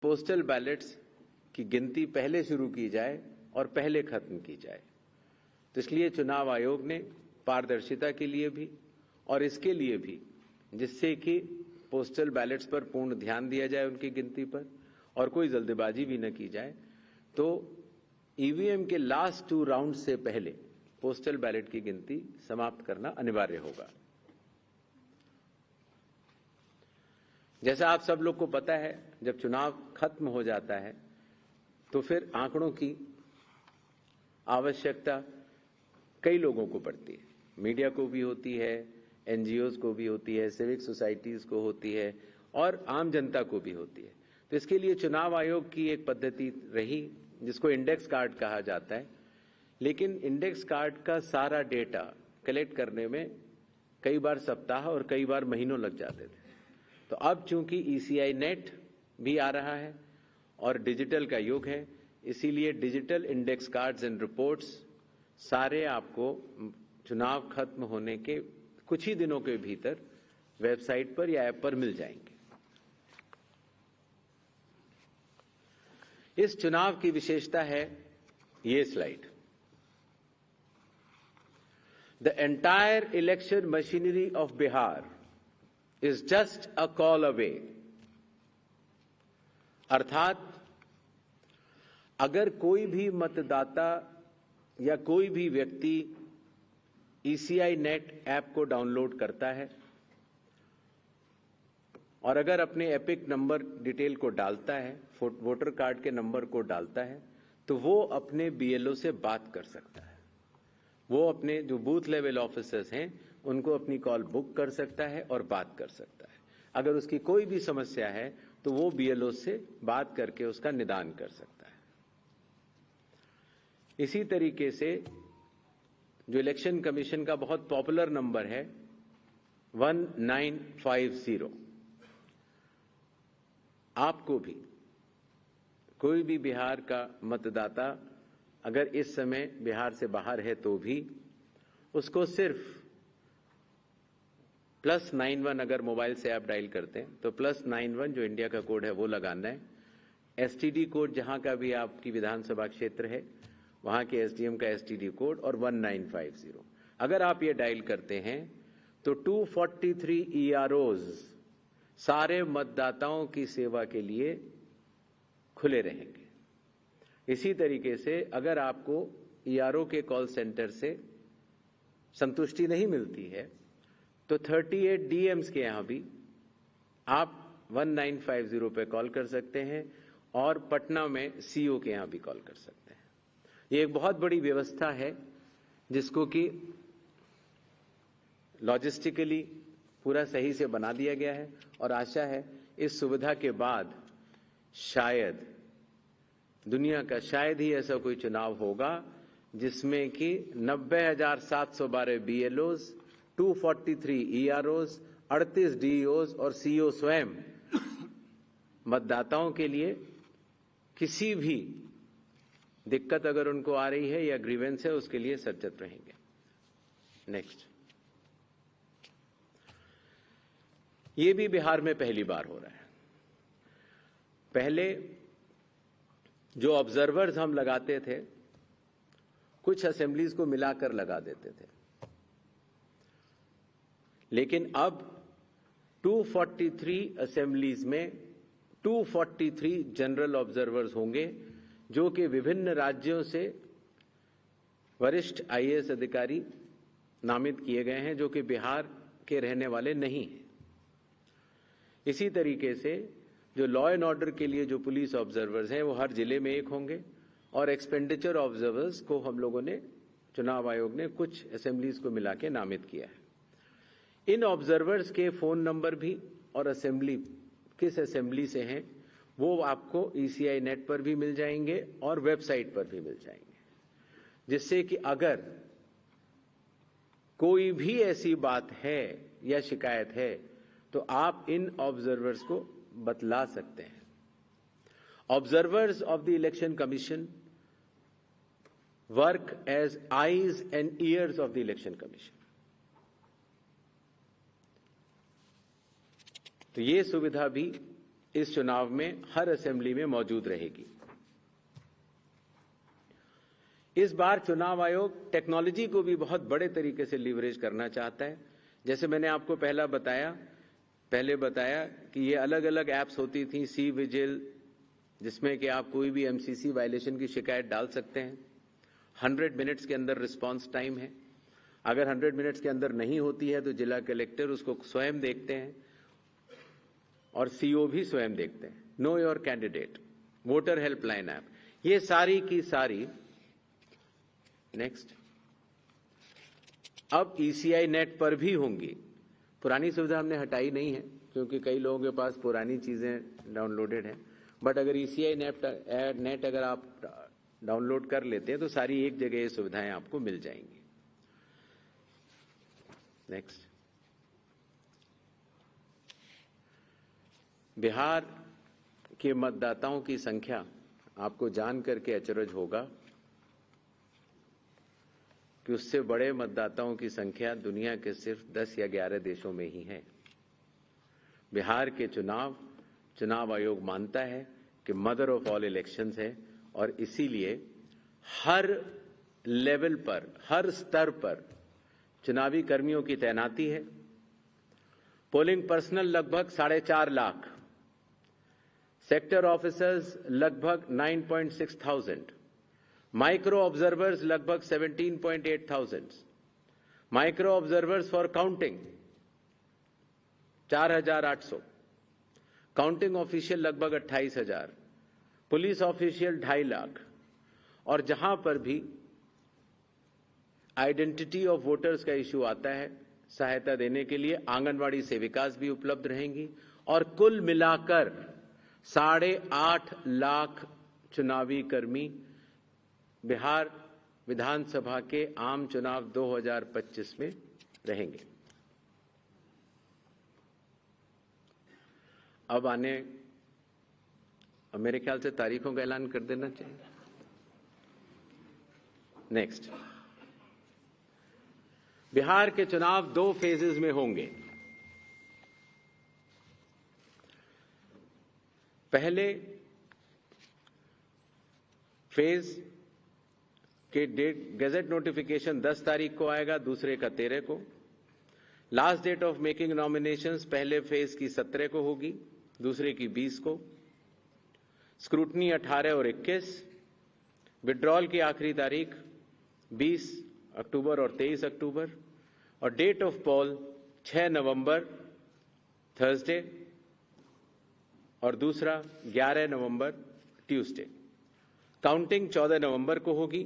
Postal ballets की गिनती पहले शुरू की जाए और पहले खत्म की जाए। तो इसलिए चुनाव आयोग ने पारदर्शिता के लिए भी और इसके लिए भी, जिससे कि पोस्टल बैलेट्स पर पूर्ण ध्यान दिया जाए उनकी गिनती पर और कोई जल्दबाजी भी न की जाए, तो ईवीएम के लास्ट 2 राउंड से पहले पोस्टल बैलेट की गिनती समाप्त करना अनिवार्य होगा। जैसा आप सब लोग को पता है, जब चुनाव खत्म हो जाता है तो फिर आंकड़ों की आवश्यकता कई लोगों को पड़ती है। मीडिया को भी होती है, एनजीओज को भी होती है, सिविक सोसाइटीज को होती है और आम जनता को भी होती है। तो इसके लिए चुनाव आयोग की एक पद्धति रही जिसको इंडेक्स कार्ड कहा जाता है, लेकिन इंडेक्स कार्ड का सारा डेटा कलेक्ट करने में कई बार सप्ताह और कई बार महीनों लग जाते थे। तो अब चूंकि ईसीआई नेट भी आ रहा है और डिजिटल का युग है, इसीलिए digital index cards and reports सारे आपको चुनाव खत्म होने के कुछ ही दिनों के भीतर वेबसाइट पर या ऐप पर मिल जाएंगे। इस चुनाव की विशेषता है ये slide. The entire election machinery of Bihar is just a call away। अर्थात अगर कोई भी मतदाता या कोई भी व्यक्ति ईसीआई नेट ऐप को डाउनलोड करता है और अगर अपने एपिक नंबर डिटेल को डालता है, वोटर कार्ड के नंबर को डालता है, तो वो अपने बीएलओ से बात कर सकता है। वो अपने जो बूथ लेवल ऑफिसर्स हैं उनको अपनी कॉल बुक कर सकता है और बात कर सकता है। अगर उसकी कोई भी समस्या है तो वो बीएलओ से बात करके उसका निदान कर सकता है। इसी तरीके से जो इलेक्शन कमीशन का बहुत पॉपुलर नंबर है 1950, आपको भी कोई भी बिहार का मतदाता अगर इस समय बिहार से बाहर है तो भी उसको सिर्फ +91 अगर मोबाइल से आप डायल करते हैं तो +91 जो इंडिया का कोड है वो लगाना है। एसटीडी कोड जहां का भी आपकी विधानसभा क्षेत्र है वहां के एसडीएम का एसटीडी कोड और 1950 अगर आप ये डायल करते हैं तो 243 ईआरओज सारे मतदाताओं की सेवा के लिए खुले रहेंगे। इसी तरीके से अगर आपको ईआरओ के कॉल सेंटर से संतुष्टि नहीं मिलती है तो 38 डीएम्स के यहां भी आप 1950 पे कॉल कर सकते हैं और पटना में सीओ के यहां भी कॉल कर सकते हैं। ये एक बहुत बड़ी व्यवस्था है जिसको कि लॉजिस्टिकली पूरा सही से बना दिया गया है और आशा है इस सुविधा के बाद शायद दुनिया का शायद ही ऐसा कोई चुनाव होगा जिसमें कि 90,712 बीएलओज, 243 ईआरओज, 38 डीईओज और सीओ स्वयं मतदाताओं के लिए किसी भी दिक्कत अगर उनको आ रही है या ग्रीवेंस है उसके लिए सचेत रहेंगे। नेक्स्ट, ये भी बिहार में पहली बार हो रहा है। पहले जो ऑब्जर्वर्स हम लगाते थे कुछ असेंबलीज को मिलाकर लगा देते थे, लेकिन अब 243 असेंबलीज में 243 जनरल ऑब्जर्वर्स होंगे जो कि विभिन्न राज्यों से वरिष्ठ आईएएस अधिकारी नामित किए गए हैं जो कि बिहार के रहने वाले नहीं हैं। इसी तरीके से जो लॉ एंड ऑर्डर के लिए जो पुलिस ऑब्जर्वर्स हैं वो हर जिले में एक होंगे और एक्सपेंडिचर ऑब्जर्वर्स को हम लोगों ने चुनाव आयोग ने कुछ असेंबलीज को मिला के नामित किया है। इन ऑब्जर्वर्स के फोन नंबर भी और असेंबली किस असेंबली से हैं वो आपको ईसीआई नेट पर भी मिल जाएंगे और वेबसाइट पर भी मिल जाएंगे, जिससे कि अगर कोई भी ऐसी बात है या शिकायत है तो आप इन ऑब्जर्वर्स को बतला सकते हैं। Observers of the election commission work as eyes and ears of the election commission. तो ये सुविधा भी इस चुनाव में हर असेंबली में मौजूद रहेगी। इस बार चुनाव आयोग टेक्नोलॉजी को भी बहुत बड़े तरीके से लीवरेज करना चाहता है। जैसे मैंने आपको पहले बताया कि ये अलग अलग ऐप्स होती थी, सी विजिल, जिसमें कि आप कोई भी एमसीसी वायलेशन की शिकायत डाल सकते हैं। 100 मिनट्स के अंदर रिस्पांस टाइम है। अगर 100 मिनट्स के अंदर नहीं होती है तो जिला कलेक्टर उसको स्वयं देखते हैं और सीओ भी स्वयं देखते हैं। Know your candidate, voter helpline app, ये सारी की सारी नेक्स्ट अब ईसीआई नेट पर भी होंगी। पुरानी सुविधा हमने हटाई नहीं है क्योंकि कई लोगों के पास पुरानी चीजें डाउनलोडेड हैं, बट अगर ईसीआई नेट अगर आप डाउनलोड कर लेते हैं तो सारी एक जगह ये सुविधाएं आपको मिल जाएंगी। नेक्स्ट, बिहार के मतदाताओं की संख्या आपको जान करके अचरज होगा कि उससे बड़े मतदाताओं की संख्या दुनिया के सिर्फ 10 या 11 देशों में ही है। बिहार के चुनाव आयोग मानता है कि मदर ऑफ ऑल इलेक्शंस है और इसीलिए हर लेवल पर, हर स्तर पर चुनावी कर्मियों की तैनाती है। पोलिंग पर्सनल लगभग 4.5 लाख, सेक्टर ऑफिसर्स लगभग 9.6,000, माइक्रो ऑब्जर्वर्स लगभग 17.8,000, micro observers for counting 4,800, counting official लगभग 28,000, पुलिस ऑफिशियल 2.5 लाख। और जहां पर भी आइडेंटिटी ऑफ वोटर्स का इश्यू आता है, सहायता देने के लिए आंगनवाड़ी सेविकास भी उपलब्ध रहेंगी और कुल मिलाकर 8.5 लाख चुनावी कर्मी बिहार विधानसभा के आम चुनाव 2025 में रहेंगे। अब मेरे ख्याल से तारीखों का ऐलान कर देना चाहिए। नेक्स्ट, बिहार के चुनाव 2 फेजेस में होंगे। पहले फेज के गैजेट नोटिफिकेशन 10 तारीख को आएगा, दूसरे का 13 को। Last date of making nominations पहले फेज की 17 को होगी, दूसरे की 20 को। स्क्रूटनी 18 और 21। विड्रॉल की आखिरी तारीख 20 अक्टूबर और 23 अक्टूबर। और डेट ऑफ पोल 6 नवंबर थर्सडे और दूसरा 11 नवंबर ट्यूसडे। काउंटिंग 14 नवंबर को होगी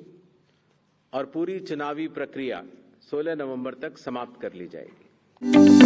और पूरी चुनावी प्रक्रिया 16 नवंबर तक समाप्त कर ली जाएगी।